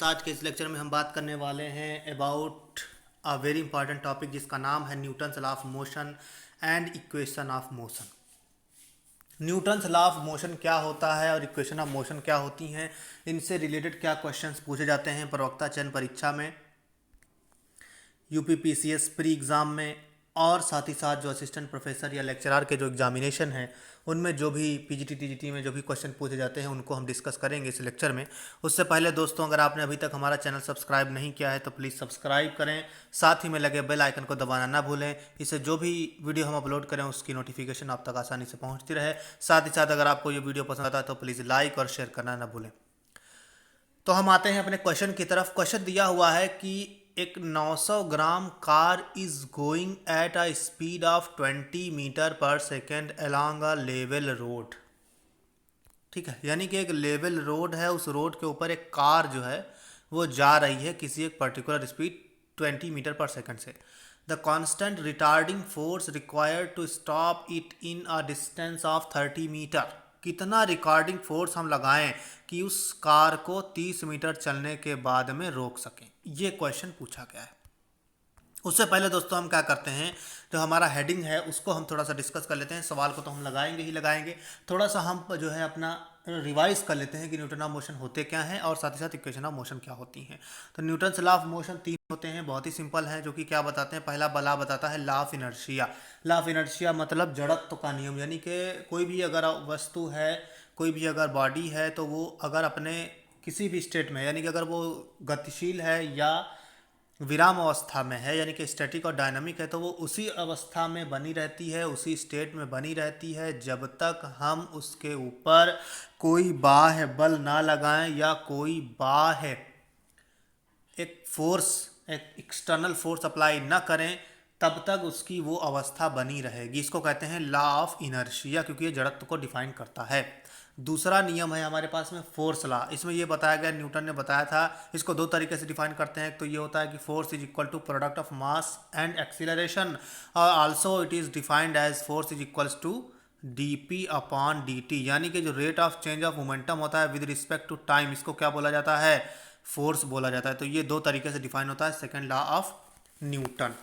Students, आज के इस लेक्चर में हम बात करने वाले हैं about a very important topic जिसका नाम है Newton's law of motion and equation of motion. Newton's law of motion क्या होता है और इक्वेशन ऑफ मोशन क्या होती हैं, इनसे रिलेटेड क्या क्वेश्चंस पूछे जाते हैं प्रवक्ता चयन परीक्षा में, यूपीपीसीएस प्री एग्ज़ाम में, और साथ ही साथ जो असिस्टेंट प्रोफेसर या लेक्चरर के जो एग्जामिनेशन है उनमें जो भी पीजीटी टीजीटी में जो भी क्वेश्चन पूछे जाते हैं उनको हम डिस्कस करेंगे इस लेक्चर में। उससे पहले दोस्तों, अगर आपने अभी तक हमारा चैनल सब्सक्राइब नहीं किया है तो प्लीज़ सब्सक्राइब करें, साथ ही में लगे बेल आइकन को दबाना ना भूलें। इससे जो भी वीडियो हम अपलोड करें उसकी नोटिफिकेशन आप तक आसानी से पहुँचती रहे। साथ ही साथ अगर आपको ये वीडियो पसंद आता है तो प्लीज़ लाइक और शेयर करना ना भूलें। तो हम आते हैं अपने क्वेश्चन की तरफ। क्वेश्चन दिया हुआ है कि एक 900 gram car is going at a speed of 20 metre पर second along a level road. ठीक है, यानी कि एक लेवल रोड है, उस रोड के ऊपर एक कार जो है वो जा रही है किसी एक पर्टिकुलर स्पीड 20 मीटर पर सेकेंड से। The constant retarding force required to stop it in a distance of 30 metre. कितना रिकॉर्डिंग फोर्स हम लगाएं कि उस कार को 30 मीटर चलने के बाद में रोक सकें, ये क्वेश्चन पूछा गया है। उससे पहले दोस्तों हम क्या करते हैं, जो हमारा हेडिंग है उसको हम थोड़ा सा डिस्कस कर लेते हैं। सवाल को तो हम लगाएंगे ही लगाएंगे, थोड़ा सा हम जो है अपना रिवाइज कर लेते हैं कि न्यूटन ऑफ मोशन होते क्या हैं और साथ ही साथ इक्वेशन ऑफ मोशन क्या होती हैं। तो न्यूटन्स लॉ ऑफ मोशन 3 होते हैं, बहुत ही सिंपल है, जो कि क्या बताते हैं। पहला लॉ बताता है law of inertia. Law of inertia मतलब जड़त्व का नियम, यानी कि कोई भी अगर वस्तु है, कोई भी अगर बॉडी है तो वो अगर अपने किसी भी स्टेट में, यानी कि अगर वो गतिशील है या विराम अवस्था में है, यानी कि स्टैटिक और डायनामिक है, तो वो उसी अवस्था में बनी रहती है, उसी स्टेट में बनी रहती है जब तक हम उसके ऊपर कोई बाह्य बल ना लगाएं या कोई बाह्य एक फोर्स, एक एक्सटर्नल फोर्स अप्लाई ना करें, तब तक उसकी वो अवस्था बनी रहेगी। इसको कहते हैं लॉ ऑफ इनर्शिया, क्योंकि ये जड़त्व को डिफाइन करता है। दूसरा नियम है हमारे पास में फोर्स लॉ। इसमें ये बताया गया, न्यूटन ने बताया था, इसको दो तरीके से डिफाइन करते हैं। तो ये होता है कि force is equal to product of mass and acceleration, और also it is defined as force is equals to dp upon dt, यानी कि जो rate of change of momentum होता है विद रिस्पेक्ट टू टाइम, इसको क्या बोला जाता है, फोर्स बोला जाता है। तो ये दो तरीके से डिफाइन होता है second law of Newton.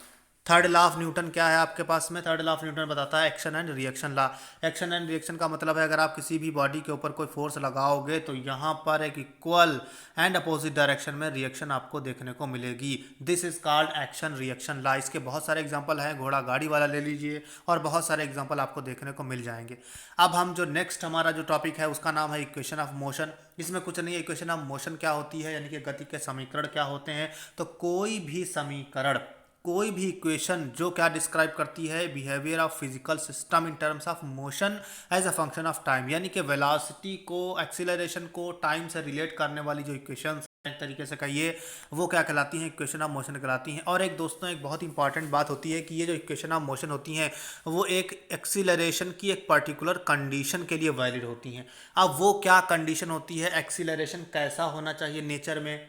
Third law of Newton क्या है आपके पास में, थर्ड लॉ ऑफ न्यूटन बताता है action and reaction law. Action and reaction का मतलब है अगर आप किसी भी बॉडी के ऊपर कोई फोर्स लगाओगे तो यहाँ पर एक इक्वल एंड अपोजिट डायरेक्शन में रिएक्शन आपको देखने को मिलेगी। This is called action reaction law. इसके बहुत सारे एग्जांपल हैं, घोड़ा गाड़ी वाला ले लीजिए, और बहुत सारे एग्जांपल आपको देखने को मिल जाएंगे। अब हम जो नेक्स्ट हमारा जो टॉपिक है उसका नाम है इक्वेशन ऑफ मोशन। इसमें कुछ नहीं है, इक्वेशन ऑफ मोशन क्या होती है, यानी कि गति के समीकरण क्या होते हैं। तो कोई भी समीकरण, कोई भी इक्वेशन जो क्या डिस्क्राइब करती है, behaviour of physical system in terms of motion as a function of time, यानी कि वेलोसिटी को, एक्सीलरेशन को टाइम से रिलेट करने वाली जो इक्वेशन एक तरीके से कहिए वो क्या कहलाती हैं, इक्वेशन ऑफ मोशन कहलाती हैं। और एक दोस्तों एक बहुत इंपॉर्टेंट बात होती है कि ये जो इक्वेशन ऑफ मोशन होती हैं वो एक एक्सीलरेशन की एक पर्टिकुलर कंडीशन के लिए वैलिड होती हैं। अब वो क्या कंडीशन होती है, एक्सीलरेशन कैसा होना चाहिए नेचर में,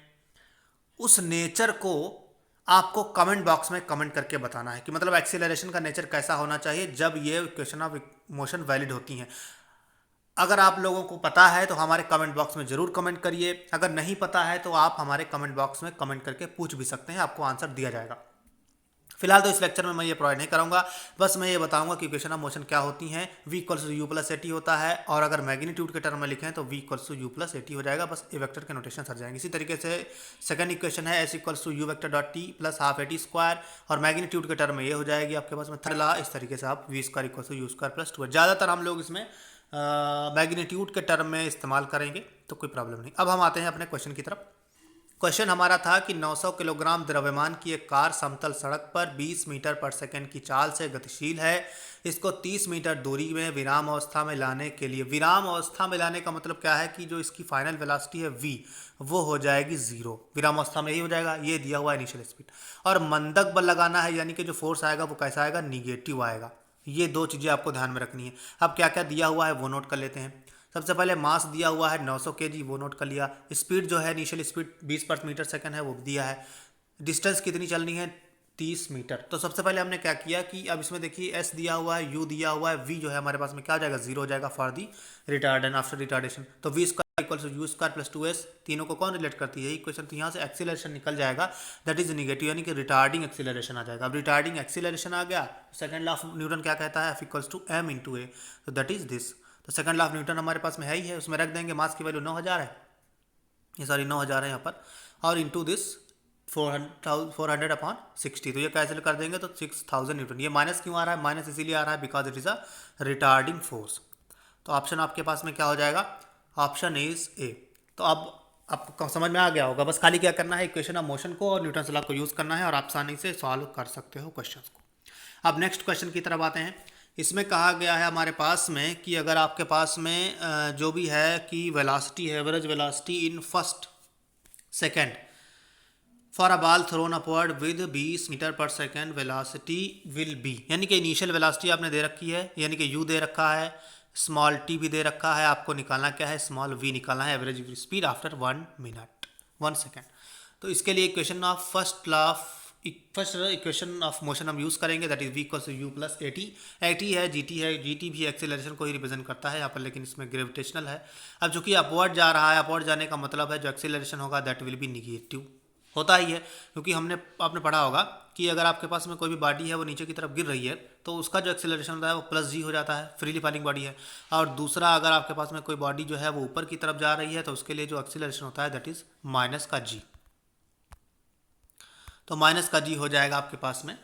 उस नेचर को आपको कमेंट बॉक्स में कमेंट करके बताना है कि मतलब एक्सीलरेशन का नेचर कैसा होना चाहिए जब ये इक्वेशन ऑफ मोशन वैलिड होती हैं। अगर आप लोगों को पता है तो हमारे कमेंट बॉक्स में जरूर कमेंट करिए, अगर नहीं पता है तो आप हमारे कमेंट बॉक्स में कमेंट करके पूछ भी सकते हैं, आपको आंसर दिया जाएगा। फिलहाल तो इस लेक्चर में मैं ये प्रोवाइड नहीं करूंगा, बस मैं ये बताऊंगा कि इक्वेशन ऑफ मोशन क्या होती हैं। v equals to u plus a t होता है, और अगर मैग्नीट्यूड के टर्म में लिखें तो v equals to u plus a t हो जाएगा, बस ए वेक्टर के नोटेशन सर जाएंगे। इसी तरीके से सेकंड इक्वेशन है s equals to u vector dot t plus half a t square, और मैग्नीट्यूड के टर्म में ये हो जाएगी आपके पास में थर्ड लॉ। इस तरीके से आप v square equals to u square plus two, ज़्यादातर हम लोग इसमें मैग्नीट्यूड के टर्म में इस्तेमाल करेंगे तो कोई प्रॉब्लम नहीं। अब हम आते हैं अपने क्वेश्चन की तरफ। क्वेश्चन हमारा था कि 900 किलोग्राम द्रव्यमान की एक कार समतल सड़क पर 20 मीटर पर सेकंड की चाल से गतिशील है। इसको 30 मीटर दूरी में विराम अवस्था में लाने के लिए, विराम अवस्था में लाने का मतलब क्या है कि जो इसकी फाइनल वेलोसिटी है v वो हो जाएगी 0, विराम अवस्था में यही हो जाएगा, ये दिया हुआ है इनिशियल स्पीड। और मंदक बल लगाना है, यानी कि जो फोर्स आएगा वो कैसा आएगा, निगेटिव आएगा। ये दो चीज़ें आपको ध्यान में रखनी है। अब क्या क्या दिया हुआ है वो नोट कर लेते हैं। सबसे पहले मास दिया हुआ है 900 kg, वो नोट कर लिया। स्पीड जो है इनिशियल स्पीड 20 पर मीटर सेकंड है वो दिया है। डिस्टेंस कितनी चलनी है, 30 मीटर। तो सबसे पहले हमने क्या किया कि अब इसमें देखिए s दिया हुआ है, u दिया हुआ है, v जो है हमारे पास में क्या हो जाएगा, 0 हो जाएगा for the retardation after retardation. तो v equal to u square plus 2s, तीनों को कौन रिलेट करती है इक्वेशन, तो यहाँ से एक्सीलरेशन निकल जाएगा, दैट इज निगेटिव, यानी कि रिटार्डिंग एक्सीलरेशन आ जाएगा। अब रिटार्डिंग एक्सीलरेशन आ गया, सेकंड लॉ ऑफ न्यूटन क्या कहता है, F equals to m into a, तो दैट इज दिस। तो सेकंड लॉ ऑफ न्यूटन हमारे पास में है ही है, उसमें रख देंगे मास की वैल्यू 9000 है, ये सॉरी 9000 है यहाँ पर, और इंटू दिस 400/60, तो ये कैंसिल कर देंगे तो 6000 न्यूटन। ये माइनस क्यों आ रहा है, माइनस इसीलिए आ रहा है because it is a retarding force. तो ऑप्शन आपके पास में क्या हो जाएगा, ऑप्शन इज ए। तो अब आपको समझ में आ गया होगा, बस खाली क्या करना है, इक्वेशन ऑफ मोशन को और न्यूटन लॉ को यूज़ करना है और आप आसानी से सॉल्व कर सकते हो क्वेश्चंस को। अब नेक्स्ट क्वेश्चन की तरफ आते हैं। इसमें कहा गया है हमारे पास में कि अगर आपके पास में जो भी है कि वेलोसिटी है, average velocity in first second for a ball thrown upward with 20 metre पर सेकेंड वेलोसिटी विल बी, यानी कि इनिशियल वेलोसिटी आपने दे रखी है, यानी कि u दे रखा है, स्मॉल t भी दे रखा है, आपको निकालना क्या है, स्मॉल v निकालना है, एवरेज स्पीड आफ्टर 1 सेकेंड। तो इसके लिए equation of first equation of motion हम यूज़ करेंगे, that is v equals to u plus at है, gt भी एक्सेलरेशन को ही रिप्रेजेंट करता है यहाँ पर, लेकिन इसमें ग्रेविटेशनल है। अब चूंकि अपवर्ड जा रहा है, अपवर्ड जाने का मतलब है जो एक्सेलरेशन होगा दैट विल बी निगेटिव, होता ही है, क्योंकि आपने पढ़ा होगा कि अगर आपके पास में कोई भी बॉडी है वो नीचे की तरफ गिर रही है तो उसका जो एक्सेलरेशन होता है वो प्लस जी हो जाता है, फ्रीली फॉलिंग बॉडी है। और दूसरा अगर आपके पास में कोई बॉडी जो है वो ऊपर की तरफ जा रही है तो उसके लिए जो एक्सेलरेशन होता है दैट इज माइनस का जी, तो माइनस का जी हो जाएगा आपके पास में।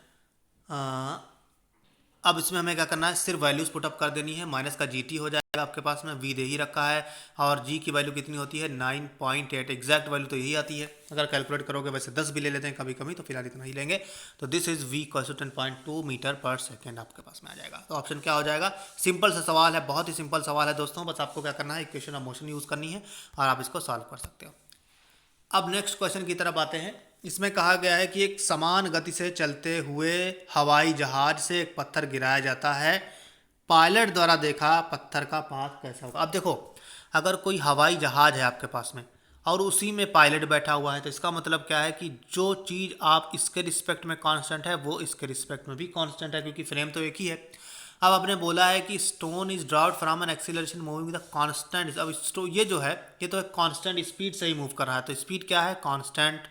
अब इसमें हमें क्या करना है, सिर्फ वैल्यूज पुटअप कर देनी है, माइनस का जीटी हो जाएगा आपके पास में, वी दे ही रखा है और जी की वैल्यू कितनी होती है 9.8, एग्जैक्ट वैल्यू तो यही आती है, अगर कैलकुलेट करोगे वैसे 10 भी ले लेते हैं कभी कभी, तो फिलहाल इतना ही लेंगे। तो this is v equal to 10.2 metre पर सेकेंड आपके पास में आ जाएगा। तो ऑप्शन क्या हो जाएगा, सिंपल सा सवाल है, बहुत ही सिंपल सवाल है दोस्तों, बस आपको क्या करना है, इक्वेशन ऑफ मोशन यूज़ करनी है और आप इसको सॉल्व कर सकते हो। अब नेक्स्ट क्वेश्चन की तरफ आते हैं। इसमें कहा गया है कि एक समान गति से चलते हुए हवाई जहाज से एक पत्थर गिराया जाता है, पायलट द्वारा देखा पत्थर का पाथ कैसा होगा। अब देखो, अगर कोई हवाई जहाज है आपके पास में और उसी में पायलट बैठा हुआ है तो इसका मतलब क्या है कि जो चीज़ आप इसके रिस्पेक्ट में कांस्टेंट है वो इसके रिस्पेक्ट में भी कांस्टेंट है, क्योंकि फ्रेम तो एक ही है। अब आपने बोला है कि stone is dropped from an acceleration moving the constant, अब ये जो है ये तो एक कांस्टेंट स्पीड से ही मूव कर रहा है, तो स्पीड क्या है, कांस्टेंट।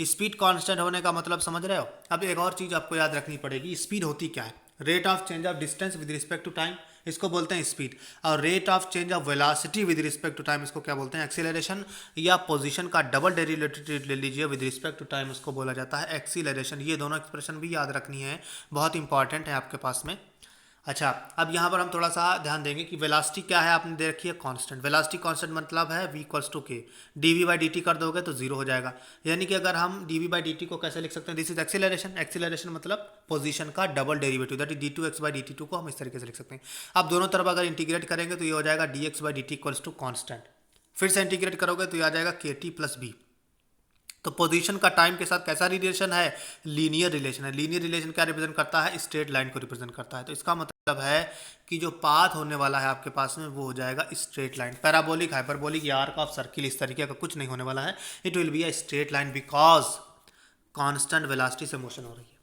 स्पीड कांस्टेंट होने का मतलब समझ रहे हो। अब एक और चीज़ आपको याद रखनी पड़ेगी, स्पीड होती क्या है, rate of change of distance with respect to time, इसको बोलते हैं स्पीड, और rate of change of velocity with respect to time इसको क्या बोलते हैं, एक्सीलरेशन, या पोजीशन का डबल डेरिवेटिव ले लीजिए विद रिस्पेक्ट टू टाइम उसको बोला जाता है एक्सीलरेशन। ये दोनों एक्सप्रेशन भी याद रखनी है, बहुत इंपॉर्टेंट है आपके पास में। अच्छा, अब यहाँ पर हम थोड़ा सा ध्यान देंगे कि वेलोसिटी क्या है, आपने दे रखी है कांस्टेंट, वेलोसिटी कांस्टेंट मतलब है v इक्वल्स टू के, डी बाई डी टी कर दोगे तो जीरो हो जाएगा, यानी कि अगर हम डी बाई डी टी को कैसे लिख सकते हैं, दिस इज एक्सीलरेशन, एक्सीलरेशन मतलब पोजीशन का double derivative, that is d two x by d t two को हम इस तरीके से लिख सकते हैं। अब दोनों तरफ अगर इंटीग्रेट करेंगे तो ये हो जाएगा d x by d t equals to constant, फिर से इंटीग्रेट करोगे तो ये आ जाएगा के टी प्लस बी। तो पोजीशन का टाइम के साथ कैसा रिलेशन है, लीनियर रिलेशन है। लीनियर रिलेशन क्या रिप्रेजेंट करता है, स्ट्रेट लाइन को रिप्रेजेंट करता है। तो इसका मतलब है कि जो पाथ होने वाला है आपके पास में वो हो जाएगा स्ट्रेट लाइन, पैराबोलिक, हाइपरबोलिक या आर्क ऑफ सर्किल, इस तरीके का कुछ नहीं होने वाला है, it will be a straight line because constant velocity से मोशन हो रही है।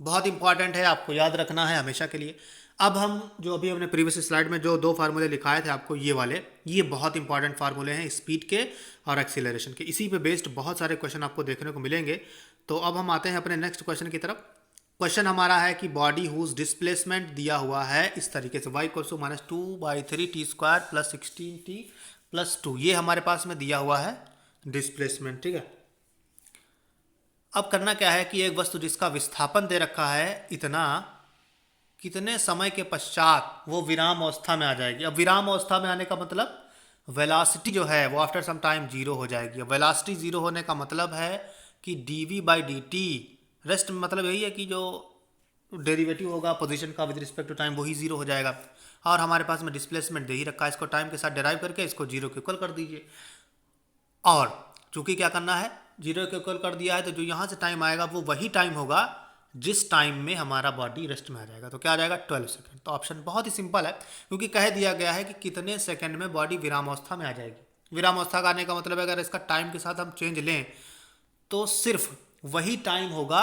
बहुत इंपॉर्टेंट है, आपको याद रखना है हमेशा के लिए। अब हम जो अभी हमने प्रीवियस स्लाइड में जो दो फार्मूले लिखाए थे आपको, ये वाले, ये बहुत इंपॉर्टेंट फार्मूले हैं स्पीड के और एक्सीलरेशन के, इसी पे बेस्ड बहुत सारे क्वेश्चन आपको देखने को मिलेंगे। तो अब हम आते हैं अपने नेक्स्ट क्वेश्चन की तरफ। क्वेश्चन हमारा है कि बॉडी हुज डिस्प्लेसमेंट दिया हुआ है इस तरीके से, y equals to -2/3 t square plus 16t plus 2, ये हमारे पास में दिया हुआ है डिस्प्लेसमेंट, ठीक है। अब करना क्या है कि एक वस्तु जिसका विस्थापन दे रखा है इतना, कितने समय के पश्चात वो विराम अवस्था में आ जाएगी। अब विराम अवस्था में आने का मतलब वेलोसिटी जो है वो आफ्टर सम टाइम जीरो हो जाएगी। अब वेलोसिटी जीरो होने का मतलब है कि D by d T, rest मतलब यही है कि जो डेरिवेटिव होगा पोजीशन का विद रिस्पेक्ट टू टाइम वही जीरो हो जाएगा। और हमारे पास में डिस्प्लेसमेंट दे ही रखा है, इसको टाइम के साथ डिराइव करके इसको जीरो के इक्वल कर दीजिए। और चूंकि क्या करना है, जीरो के इक्वल कर दिया है तो जो यहाँ से टाइम आएगा वो वही टाइम होगा जिस टाइम में हमारा बॉडी रेस्ट में आ जाएगा। तो क्या आ जाएगा 12 सेकंड। तो ऑप्शन बहुत ही सिंपल है, क्योंकि कह दिया गया है कि कितने सेकंड में बॉडी विरामावस्था में आ जाएगी। विरामावस्था का आने का मतलब अगर इसका टाइम के साथ हम चेंज लें तो सिर्फ वही टाइम होगा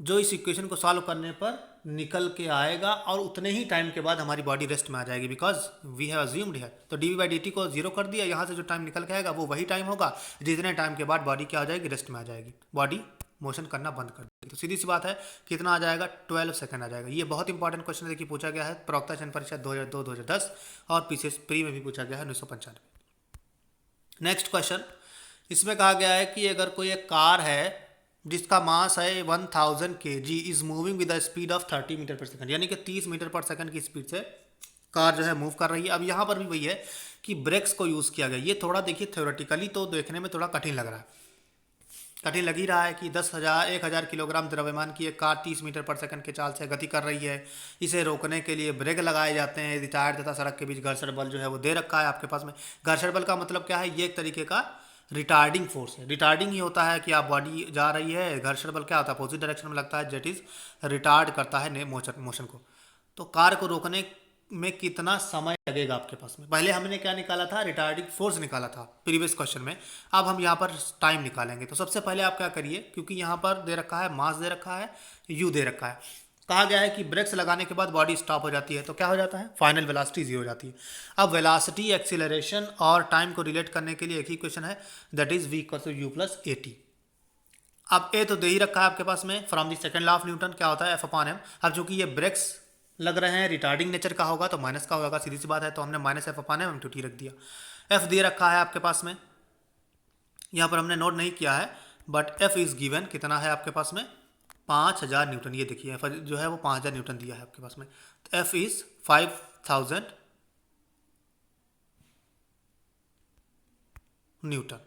जो इस इक्वेशन को सॉल्व करने पर निकल के आएगा और उतने ही टाइम के बाद हमारी बॉडी रेस्ट में आ जाएगी, बिकॉज वी हैव अज्यूम्ड है। तो d v by d t को जीरो कर दिया, यहाँ से जो टाइम निकल के आएगा वो वही टाइम होगा जितने टाइम के बाद बॉडी क्या हो जाएगी, रेस्ट में आ जाएगी, बॉडी मोशन करना बंद कर देगी। तो सीधी सी बात है, कितना आ जाएगा, 12 सेकंड आ जाएगा। ये बहुत इंपॉर्टेंट क्वेश्चन है, देखिए पूछा गया है प्रवक्ता चयन परीक्षा 2002-2010 और पीसीएस प्री में भी पूछा गया है 1995। नेक्स्ट क्वेश्चन, इसमें कहा गया है कि अगर कोई एक कार है जिसका मास है 1000 kg is moving with the speed of 30 metre पर सेकंड, यानी कि 30 मीटर पर सेकंड की स्पीड से कार जो है मूव कर रही है। अब यहाँ पर भी वही है कि ब्रेक्स को यूज़ किया गया। ये थोड़ा देखिए थ्योरेटिकली तो देखने में थोड़ा कठिन लग रहा है, कठिन लग ही रहा है कि 10,000 किलोग्राम द्रव्यमान की एक कार 30 मीटर पर सेकंड के चाल से गति कर रही है। इसे रोकने के लिए ब्रेक लगाए जाते हैं। टायर तथा सड़क के बीच घर्षण बल जो है वो दे रखा है आपके पास में। घर्षण बल का मतलब क्या है, ये एक तरीके का रिटार्डिंग फोर्स है। रिटार्डिंग ही होता है कि आप बॉडी जा रही है, घर्षण बल क्या होता है, अपोजिट डायरेक्शन में लगता है, जेट इज रिटार्ड करता है मोशन को। तो कार को रोकने में कितना समय लगेगा आपके पास में, पहले हमने क्या निकाला था, रिटार्डिंग फोर्स निकाला था प्रीवियस क्वेश्चन में। अब हम यहाँ पर टाइम निकालेंगे। तो सबसे पहले आप क्या करिए, क्योंकि यहाँ पर दे रखा है मास दे रखा है, यू दे रखा है, कहा गया है कि ब्रेक्स लगाने के बाद बॉडी स्टॉप हो जाती है, तो क्या हो जाता है, फाइनल वेलोसिटी जीरो हो जाती है। अब वेलोसिटी, एक्सीलरेशन और टाइम को रिलेट करने के लिए एक ही क्वेश्चन है, that is v equal to u plus a t. अब ए तो दे ही रखा है आपके पास में, from the second law of Newton क्या होता है, एफ अपॉन एम। अब चूंकि ये ब्रेक्स लग रहे हैं, रिटार्डिंग नेचर का होगा तो माइनस का होगा, सीधी सी बात है। तो हमने minus f upon m to t रख दिया। एफ दे रखा है आपके पास में, यहाँ पर हमने नोट नहीं किया है, बट एफ इज गिवन कितना है आपके पास में, 5000 न्यूटन। ये देखिए एफ जो है वो 5000 न्यूटन दिया है आपके पास में। तो एफ इज 5000 न्यूटन।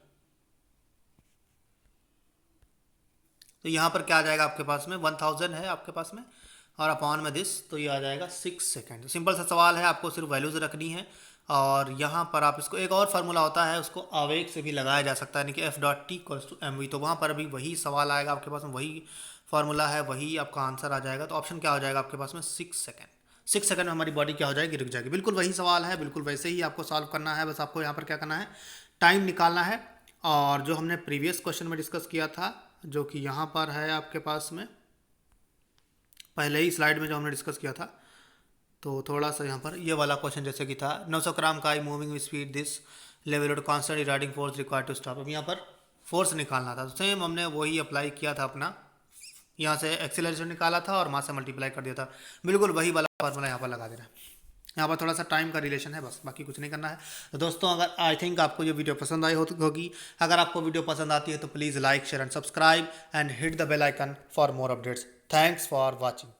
तो यहाँ पर क्या आ जाएगा आपके पास में, 1000 है आपके पास में और अपॉन में दिस, तो ये आ जाएगा 6 सेकेंड। सिंपल सा सवाल है, आपको सिर्फ वैल्यूज रखनी है। और यहाँ पर आप इसको, एक और फार्मूला होता है उसको आवेग से भी लगाया जा सकता है, यानी कि f dot t equals to m v. तो वहाँ पर भी वही सवाल आएगा आपके पास में, वही फार्मूला है, वही आपका आंसर आ जाएगा। तो ऑप्शन क्या हो जाएगा आपके पास में, 6 सेकेंड। 6 सेकंड में हमारी बॉडी क्या हो जाएगी, रुक जाएगी। बिल्कुल वही सवाल है, बिल्कुल वैसे ही आपको सॉल्व करना है। बस आपको यहाँ पर क्या करना है, टाइम निकालना है। और जो हमने प्रीवियस क्वेश्चन में डिस्कस किया था, जो कि यहाँ पर है आपके पास में, पहले ही स्लाइड में जो हमने डिस्कस किया था, तो थोड़ा सा यहाँ पर ये वाला क्वेश्चन जैसे कि था, 900 ग्राम का moving speed this level constant regarding force required to stop. अब यहाँ पर फोर्स निकालना था, तो सेम हमने वही अप्लाई किया था अपना, यहाँ से एक्सीलरेशन निकाला था और मास से मल्टीप्लाई कर दिया था। बिल्कुल वही वाला फॉर्मूला यहाँ पर लगा देना है। यहाँ पर थोड़ा सा टाइम का रिलेशन है, बस बाकी कुछ नहीं करना है। तो दोस्तों, अगर आई थिंक आपको ये वीडियो पसंद आई होगी, अगर आपको वीडियो पसंद आती है तो please like, share and subscribe and hit the bell icon for more updates. Thanks for watching.